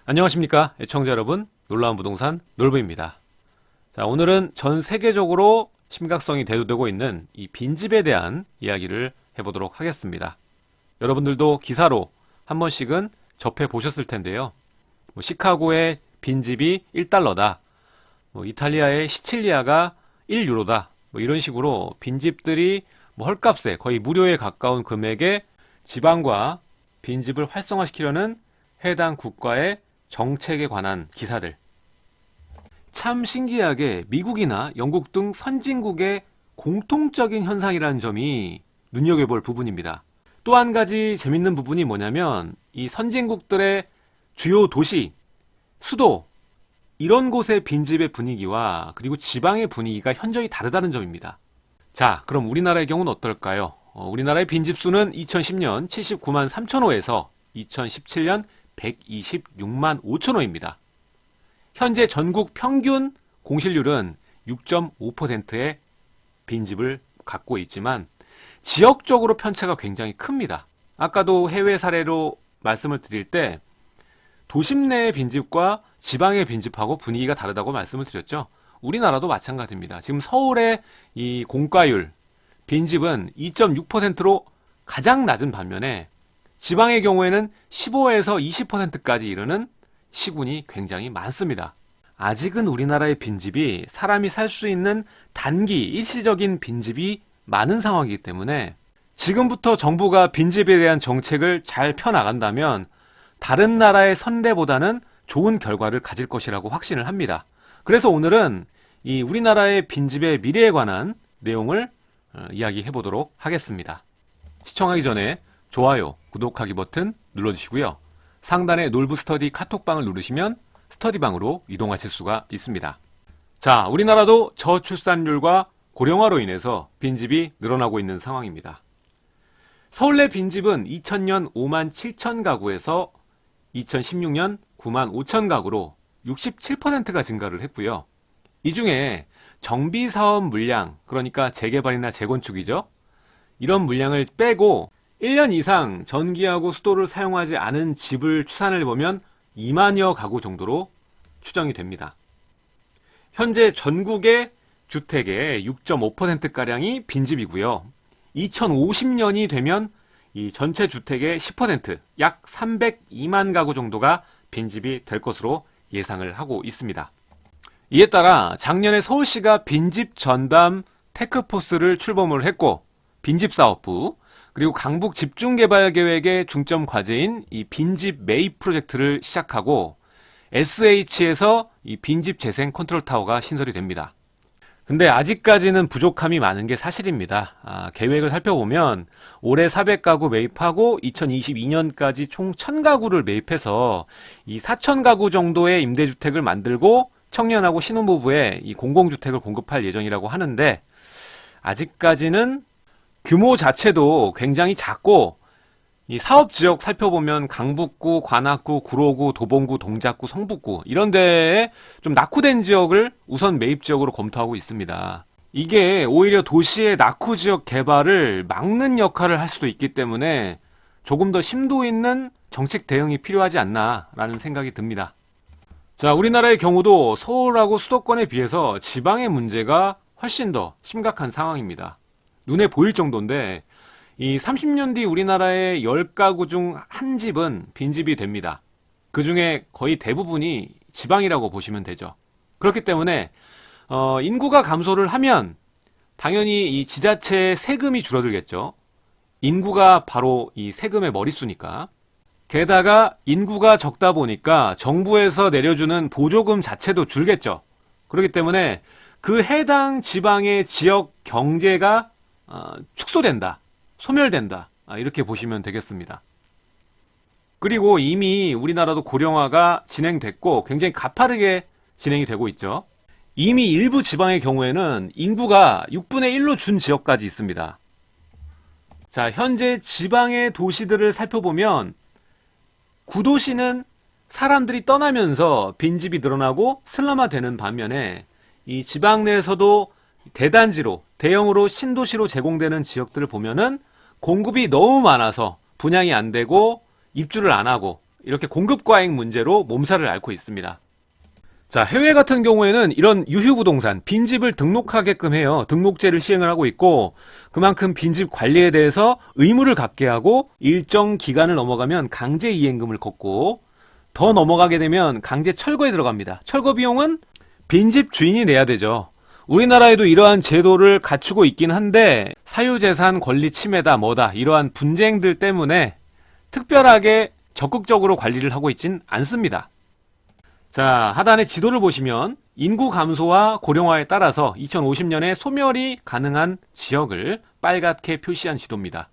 안녕하십니까 애청자 여러분, 놀라운 부동산 놀부입니다. 자, 오늘은 전 세계적으로 심각성이 대두되고 있는 이 빈집에 대한 이야기를 해보도록 하겠습니다. 여러분들도 기사로 한 번씩은 접해 보셨을 텐데요. 시카고의 빈집이 1달러다, 이탈리아의 시칠리아가 1유로다, 이런 식으로 빈집들이 헐값에 거의 무료에 가까운 금액에 지방과 빈집을 활성화시키려는 해당 국가의 정책에 관한 기사들. 참 신기하게 미국이나 영국 등 선진국의 공통적인 현상이라는 점이 눈여겨볼 부분입니다. 또 한 가지 재밌는 부분이 뭐냐면 이 선진국들의 주요 도시, 수도, 이런 곳의 빈집의 분위기와 그리고 지방의 분위기가 현저히 다르다는 점입니다. 자, 그럼 우리나라의 경우는 어떨까요? 우리나라의 빈집 수는 2010년 79만 3천 호에서 2017년 126만 5천 호입니다. 현재 전국 평균 공실률은 6.5%의 빈집을 갖고 있지만 지역적으로 편차가 굉장히 큽니다. 아까도 해외 사례로 말씀을 드릴 때 도심 내의 빈집과 지방의 빈집하고 분위기가 다르다고 말씀을 드렸죠. 우리나라도 마찬가지입니다. 지금 서울의 이 공가율, 빈집은 2.6%로 가장 낮은 반면에 지방의 경우에는 15에서 20%까지 이르는 시군이 굉장히 많습니다. 아직은 우리나라의 빈집이 사람이 살 수 있는 단기 일시적인 빈집이 많은 상황이기 때문에 지금부터 정부가 빈집에 대한 정책을 잘 펴나간다면 다른 나라의 선례보다는 좋은 결과를 가질 것이라고 확신을 합니다. 그래서 오늘은 이 우리나라의 빈집의 미래에 관한 내용을 이야기해 보도록 하겠습니다. 시청하기 전에 좋아요, 구독하기 버튼 눌러주시고요. 상단에 놀부 스터디 카톡방을 누르시면 스터디방으로 이동하실 수가 있습니다. 자, 우리나라도 저출산율과 고령화로 인해서 빈집이 늘어나고 있는 상황입니다. 서울 내 빈집은 2000년 5만 7천 가구에서 2016년 9만 5천 가구로 67%가 증가를 했고요. 이 중에 정비사업 물량, 그러니까 재개발이나 재건축이죠. 이런 물량을 빼고 1년 이상 전기하고 수도를 사용하지 않은 집을 추산을 해보면 2만여 가구 정도로 추정이 됩니다. 현재 전국의 주택의 6.5%가량이 빈집이고요. 2050년이 되면 이 전체 주택의 10%, 약 302만 가구 정도가 빈집이 될 것으로 예상을 하고 있습니다. 이에 따라 작년에 서울시가 빈집 전담 테크포스를 출범을 했고, 빈집사업부, 그리고 강북 집중개발계획의 중점 과제인 이 빈집 매입 프로젝트를 시작하고 SH에서 이 빈집 재생 컨트롤 타워가 신설이 됩니다. 근데 아직까지는 부족함이 많은 게 사실입니다. 계획을 살펴보면 올해 400가구 매입하고 2022년까지 총 1000가구를 매입해서 이 4000가구 정도의 임대주택을 만들고 청년하고 신혼부부에 이 공공주택을 공급할 예정이라고 하는데 아직까지는 규모 자체도 굉장히 작고 이 사업지역 살펴보면 강북구, 관악구, 구로구, 도봉구, 동작구, 성북구 이런 데에 좀 낙후된 지역을 우선 매입지역으로 검토하고 있습니다. 이게 오히려 도시의 낙후지역 개발을 막는 역할을 할 수도 있기 때문에 조금 더 심도 있는 정책 대응이 필요하지 않나라는 생각이 듭니다. 자, 우리나라의 경우도 서울하고 수도권에 비해서 지방의 문제가 훨씬 더 심각한 상황입니다. 눈에 보일 정도인데 이 30년 뒤 우리나라의 10가구 중 한 집은 빈집이 됩니다. 그 중에 거의 대부분이 지방이라고 보시면 되죠. 그렇기 때문에 인구가 감소를 하면 당연히 이 지자체의 세금이 줄어들겠죠. 인구가 바로 이 세금의 머릿수니까. 게다가 인구가 적다 보니까 정부에서 내려주는 보조금 자체도 줄겠죠. 그렇기 때문에 그 해당 지방의 지역 경제가 축소된다, 소멸된다, 이렇게 보시면 되겠습니다. 그리고 이미 우리나라도 고령화가 진행됐고 굉장히 가파르게 진행이 되고 있죠. 이미 일부 지방의 경우에는 인구가 6분의 1로 준 지역까지 있습니다. 자, 현재 지방의 도시들을 살펴보면 구도시는 사람들이 떠나면서 빈집이 늘어나고 슬럼화되는 반면에 이 지방 내에서도 대단지로, 대형으로 신도시로 제공되는 지역들을 보면은 공급이 너무 많아서 분양이 안 되고 입주를 안 하고 이렇게 공급 과잉 문제로 몸살을 앓고 있습니다. 자, 해외 같은 경우에는 이런 유휴부동산, 빈집을 등록하게끔 해요. 등록제를 시행을 하고 있고, 그만큼 빈집 관리에 대해서 의무를 갖게 하고, 일정 기간을 넘어가면 강제 이행금을 걷고, 더 넘어가게 되면 강제 철거에 들어갑니다. 철거 비용은 빈집 주인이 내야 되죠. 우리나라에도 이러한 제도를 갖추고 있긴 한데, 사유재산 권리 침해다 뭐다 이러한 분쟁들 때문에 특별하게 적극적으로 관리를 하고 있진 않습니다. 자, 하단의 지도를 보시면 인구 감소와 고령화에 따라서 2050년에 소멸이 가능한 지역을 빨갛게 표시한 지도입니다.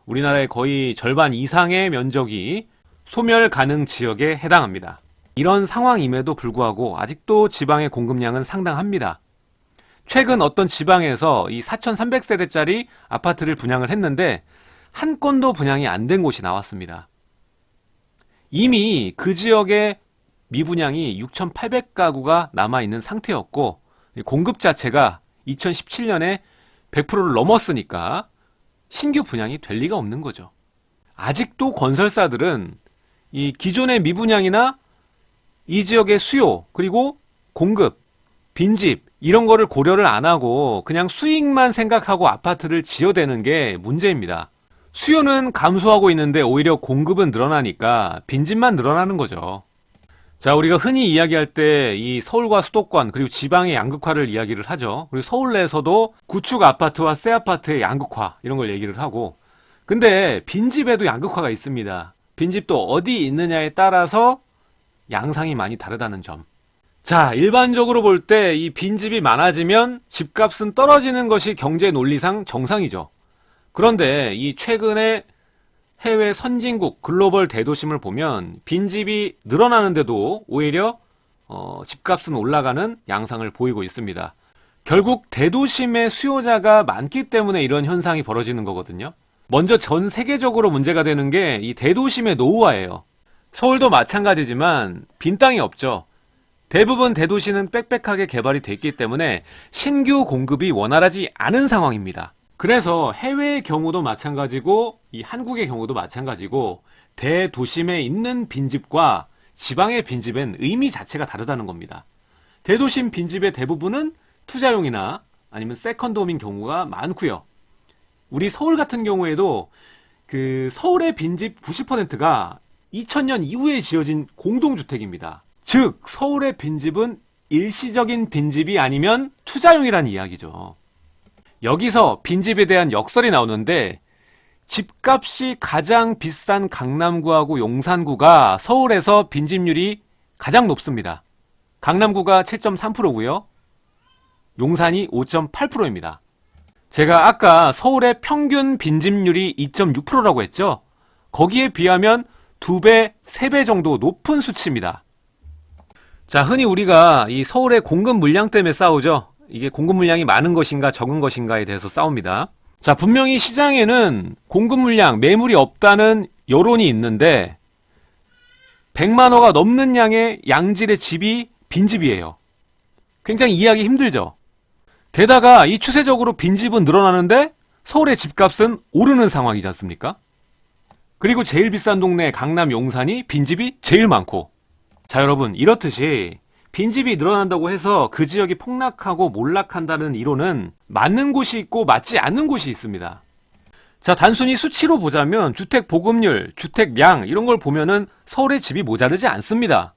우리나라의 거의 절반 이상의 면적이 소멸 가능 지역에 해당합니다. 이런 상황임에도 불구하고 아직도 지방의 공급량은 상당합니다. 최근 어떤 지방에서 이 4,300세대짜리 아파트를 분양을 했는데 한 건도 분양이 안 된 곳이 나왔습니다. 이미 그 지역에 미분양이 6,800가구가 남아있는 상태였고 공급 자체가 2017년에 100%를 넘었으니까 신규 분양이 될 리가 없는 거죠. 아직도 건설사들은 이 기존의 미분양이나 이 지역의 수요 그리고 공급, 빈집 이런 거를 고려를 안 하고 그냥 수익만 생각하고 아파트를 지어대는 게 문제입니다. 수요는 감소하고 있는데 오히려 공급은 늘어나니까 빈집만 늘어나는 거죠. 자, 우리가 흔히 이야기할 때 이 서울과 수도권 그리고 지방의 양극화를 이야기를 하죠. 그리고 서울 내에서도 구축 아파트와 새 아파트의 양극화 이런 걸 얘기를 하고, 근데 빈집에도 양극화가 있습니다. 빈집도 어디 있느냐에 따라서 양상이 많이 다르다는 점. 자, 일반적으로 볼 때 이 빈집이 많아지면 집값은 떨어지는 것이 경제 논리상 정상이죠. 그런데 이 최근에 해외 선진국 글로벌 대도심을 보면 빈집이 늘어나는데도 오히려 집값은 올라가는 양상을 보이고 있습니다. 결국 대도심의 수요자가 많기 때문에 이런 현상이 벌어지는 거거든요. 먼저 전 세계적으로 문제가 되는 게 이 대도심의 노후화예요. 서울도 마찬가지지만 빈 땅이 없죠. 대부분 대도시는 빽빽하게 개발이 됐기 때문에 신규 공급이 원활하지 않은 상황입니다. 그래서 해외의 경우도 마찬가지고 이 한국의 경우도 마찬가지고 대도심에 있는 빈집과 지방의 빈집엔 의미 자체가 다르다는 겁니다. 대도심 빈집의 대부분은 투자용이나 아니면 세컨드홈인 경우가 많고요. 우리 서울 같은 경우에도 그 서울의 빈집 90%가 2000년 이후에 지어진 공동주택입니다. 즉 서울의 빈집은 일시적인 빈집이 아니면 투자용이란 이야기죠. 여기서 빈집에 대한 역설이 나오는데 집값이 가장 비싼 강남구하고 용산구가 서울에서 빈집률이 가장 높습니다. 강남구가 7.3%고요. 용산이 5.8%입니다. 제가 아까 서울의 평균 빈집률이 2.6%라고 했죠? 거기에 비하면 2배, 3배 정도 높은 수치입니다. 자, 흔히 우리가 이 서울의 공급 물량 때문에 싸우죠. 이게 공급 물량이 많은 것인가 적은 것인가에 대해서 싸웁니다. 자, 분명히 시장에는 공급 물량, 매물이 없다는 여론이 있는데 100만 호가 넘는 양의 양질의 집이 빈집이에요. 굉장히 이해하기 힘들죠. 게다가 이 추세적으로 빈집은 늘어나는데 서울의 집값은 오르는 상황이지 않습니까? 그리고 제일 비싼 동네 강남 용산이 빈집이 제일 많고, 자, 여러분, 이렇듯이 빈집이 늘어난다고 해서 그 지역이 폭락하고 몰락한다는 이론은 맞는 곳이 있고 맞지 않는 곳이 있습니다. 자, 단순히 수치로 보자면 주택 보급률, 주택량 이런 걸 보면은 서울의 집이 모자르지 않습니다.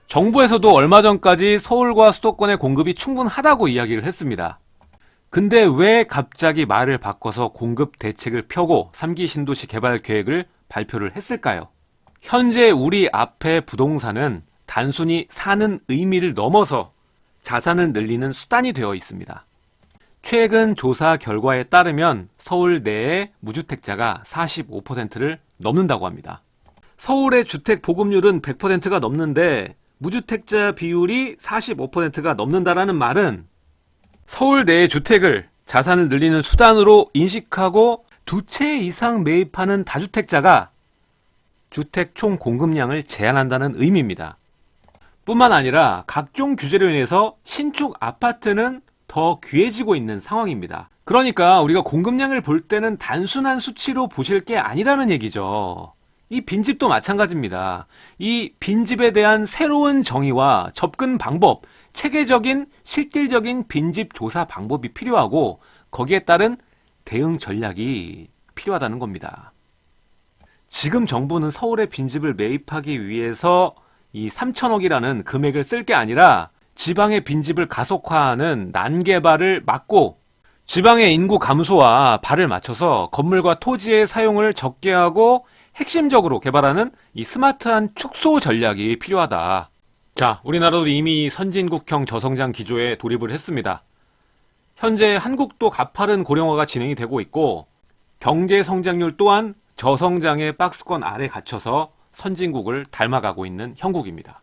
정부에서도 얼마 전까지 서울과 수도권의 공급이 충분하다고 이야기를 했습니다. 근데 왜 갑자기 말을 바꿔서 공급 대책을 펴고 3기 신도시 개발 계획을 발표를 했을까요? 현재 우리 앞에 부동산은 단순히 사는 의미를 넘어서 자산을 늘리는 수단이 되어 있습니다. 최근 조사 결과에 따르면 서울 내의 무주택자가 45%를 넘는다고 합니다. 서울의 주택 보급률은 100%가 넘는데 무주택자 비율이 45%가 넘는다라는 말은 서울 내의 주택을 자산을 늘리는 수단으로 인식하고 2채 이상 매입하는 다주택자가 주택 총 공급량을 제한한다는 의미입니다. 뿐만 아니라 각종 규제로 인해서 신축 아파트는 더 귀해지고 있는 상황입니다. 그러니까 우리가 공급량을 볼 때는 단순한 수치로 보실 게 아니라는 얘기죠. 이 빈집도 마찬가지입니다. 이 빈집에 대한 새로운 정의와 접근 방법, 체계적인 실질적인 빈집 조사 방법이 필요하고 거기에 따른 대응 전략이 필요하다는 겁니다. 지금 정부는 서울에 빈집을 매입하기 위해서 이 3천억이라는 금액을 쓸 게 아니라 지방의 빈집을 가속화하는 난개발을 막고 지방의 인구 감소와 발을 맞춰서 건물과 토지의 사용을 적게 하고 핵심적으로 개발하는 이 스마트한 축소 전략이 필요하다. 자, 우리나라도 이미 선진국형 저성장 기조에 돌입을 했습니다. 현재 한국도 가파른 고령화가 진행이 되고 있고 경제 성장률 또한 저성장의 박스권 아래 갇혀서 선진국을 닮아가고 있는 형국입니다.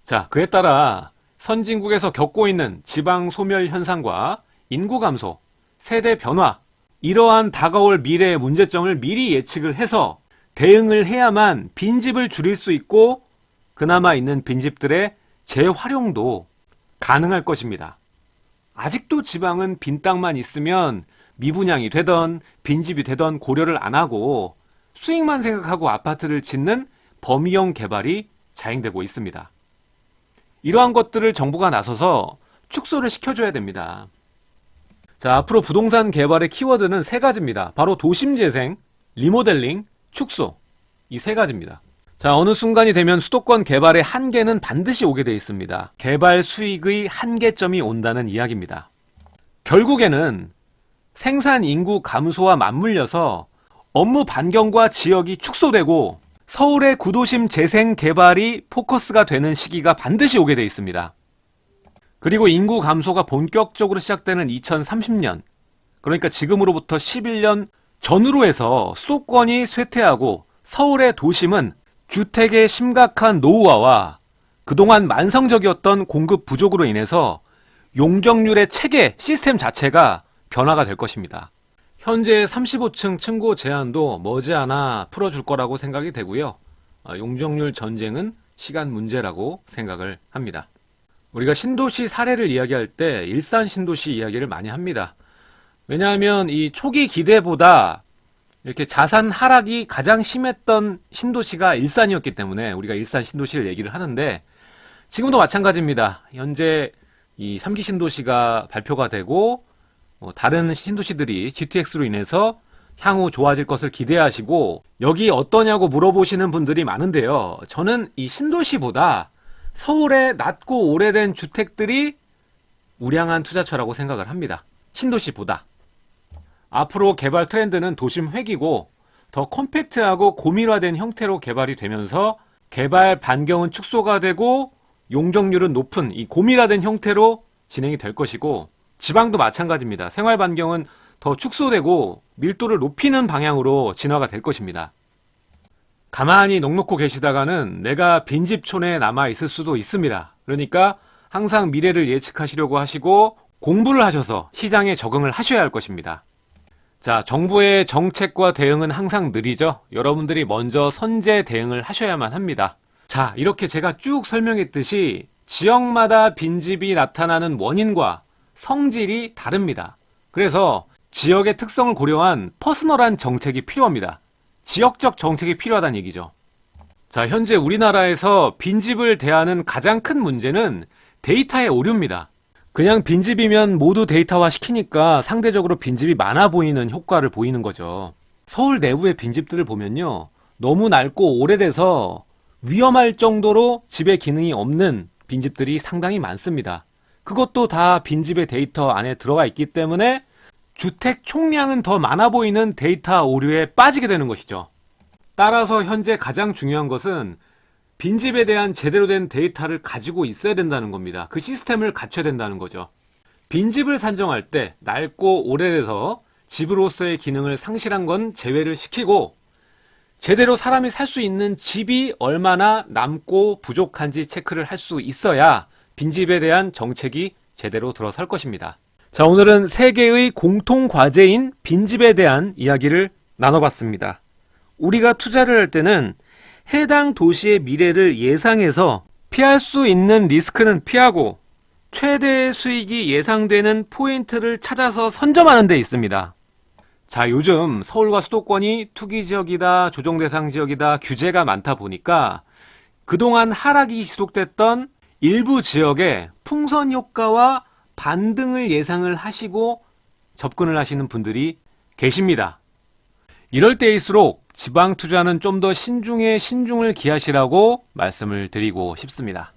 자, 그에 따라 선진국에서 겪고 있는 지방 소멸 현상과 인구 감소, 세대 변화, 이러한 다가올 미래의 문제점을 미리 예측을 해서 대응을 해야만 빈집을 줄일 수 있고 그나마 있는 빈집들의 재활용도 가능할 것입니다. 아직도 지방은 빈 땅만 있으면 미분양이 되던 빈집이 되던 고려를 안 하고 수익만 생각하고 아파트를 짓는 범위형 개발이 자행되고 있습니다. 이러한 것들을 정부가 나서서 축소를 시켜줘야 됩니다. 자, 앞으로 부동산 개발의 키워드는 세 가지입니다. 바로 도심재생, 리모델링, 축소. 이 세 가지입니다. 자, 어느 순간이 되면 수도권 개발의 한계는 반드시 오게 돼 있습니다. 개발 수익의 한계점이 온다는 이야기입니다. 결국에는 생산 인구 감소와 맞물려서 업무 반경과 지역이 축소되고 서울의 구도심 재생 개발이 포커스가 되는 시기가 반드시 오게 돼 있습니다. 그리고 인구 감소가 본격적으로 시작되는 2030년, 그러니까 지금으로부터 11년 전후로 해서 수도권이 쇠퇴하고 서울의 도심은 주택의 심각한 노후화와 그동안 만성적이었던 공급 부족으로 인해서 용적률의 체계, 시스템 자체가 변화가 될 것입니다. 현재 35층 층고 제한도 머지않아 풀어줄 거라고 생각이 되고요. 용적률 전쟁은 시간 문제라고 생각을 합니다. 우리가 신도시 사례를 이야기할 때 일산 신도시 이야기를 많이 합니다. 왜냐하면 이 초기 기대보다 이렇게 자산 하락이 가장 심했던 신도시가 일산이었기 때문에 우리가 일산 신도시를 얘기를 하는데 지금도 마찬가지입니다. 현재 이 3기 신도시가 발표가 되고 다른 신도시들이 GTX로 인해서 향후 좋아질 것을 기대하시고 여기 어떠냐고 물어보시는 분들이 많은데요. 저는 이 신도시보다 서울의 낮고 오래된 주택들이 우량한 투자처라고 생각을 합니다. 신도시보다. 앞으로 개발 트렌드는 도심 회귀고 더 컴팩트하고 고밀화된 형태로 개발이 되면서 개발 반경은 축소가 되고 용적률은 높은 이 고밀화된 형태로 진행이 될 것이고 지방도 마찬가지입니다. 생활 반경은 더 축소되고 밀도를 높이는 방향으로 진화가 될 것입니다. 가만히 넋놓고 계시다가는 내가 빈집촌에 남아 있을 수도 있습니다. 그러니까 항상 미래를 예측하시려고 하시고 공부를 하셔서 시장에 적응을 하셔야 할 것입니다. 자, 정부의 정책과 대응은 항상 느리죠. 여러분들이 먼저 선제 대응을 하셔야만 합니다. 자, 이렇게 제가 쭉 설명했듯이 지역마다 빈집이 나타나는 원인과 성질이 다릅니다. 그래서 지역의 특성을 고려한 퍼스널한 정책이 필요합니다. 지역적 정책이 필요하다는 얘기죠. 자, 현재 우리나라에서 빈집을 대하는 가장 큰 문제는 데이터의 오류입니다. 그냥 빈집이면 모두 데이터화 시키니까 상대적으로 빈집이 많아 보이는 효과를 보이는 거죠. 서울 내부의 빈집들을 보면요, 너무 낡고 오래돼서 위험할 정도로 집에 기능이 없는 빈집들이 상당히 많습니다. 그것도 다 빈집의 데이터 안에 들어가 있기 때문에 주택 총량은 더 많아 보이는 데이터 오류에 빠지게 되는 것이죠. 따라서 현재 가장 중요한 것은 빈집에 대한 제대로 된 데이터를 가지고 있어야 된다는 겁니다. 그 시스템을 갖춰야 된다는 거죠. 빈집을 산정할 때 낡고 오래돼서 집으로서의 기능을 상실한 건 제외를 시키고 제대로 사람이 살 수 있는 집이 얼마나 남고 부족한지 체크를 할 수 있어야 빈집에 대한 정책이 제대로 들어설 것입니다. 자, 오늘은 세계의 공통 과제인 빈집에 대한 이야기를 나눠봤습니다. 우리가 투자를 할 때는 해당 도시의 미래를 예상해서 피할 수 있는 리스크는 피하고 최대의 수익이 예상되는 포인트를 찾아서 선점하는 데 있습니다. 자, 요즘 서울과 수도권이 투기 지역이다, 조정 대상 지역이다, 규제가 많다 보니까 그동안 하락이 지속됐던 일부 지역의 풍선 효과와 반등을 예상을 하시고 접근을 하시는 분들이 계십니다. 이럴 때일수록 지방 투자는 좀 더 신중에 신중을 기하시라고 말씀을 드리고 싶습니다.